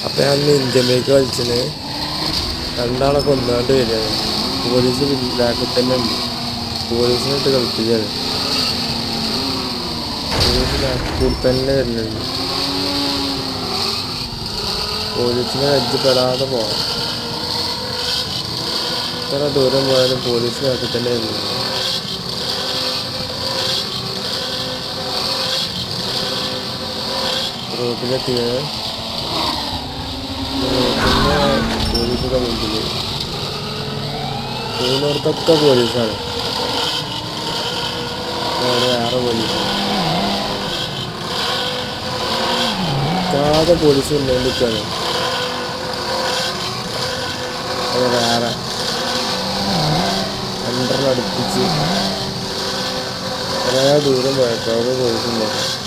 അപ്പം ഞാൻ Indian bike കളിച്ചിന് രണ്ടാളെ കൊന്നാണ്ട് വരികയാണ്. പോലീസ് ബാക്കിൽ തന്നെ ഉണ്ട്. പോലീസിനിട്ട് കളിപ്പിക്കുകയാണ്. പോലീസ് ബാക്കിൽ കൂടി തന്നെ വരുന്നുണ്ട്. പോലീസിനെ കജ്ജിപ്പെടാതെ പോകണം. എത്ര ദൂരം പോയാലും പോലീസ് ബാക്കിൽ തന്നെ വരുന്നുണ്ട്. റോഡിലെത്തിയത് റോഡിൻ്റെ പോലീസിൻ്റെ മുമ്പിൽ പോകുന്നിടത്തൊക്കെ പോലീസാണ്. അവിടെ വേറെ പോലീസാണ്. കാതെ പോലീസ് കൊണ്ടുകൊണ്ടിരിക്കുകയാണ്. അത് വേറെ അടുപ്പിച്ച് കുറേ ദൂരം പോയപ്പോൾ അവിടെ പോലീസുണ്ടായിരുന്നു.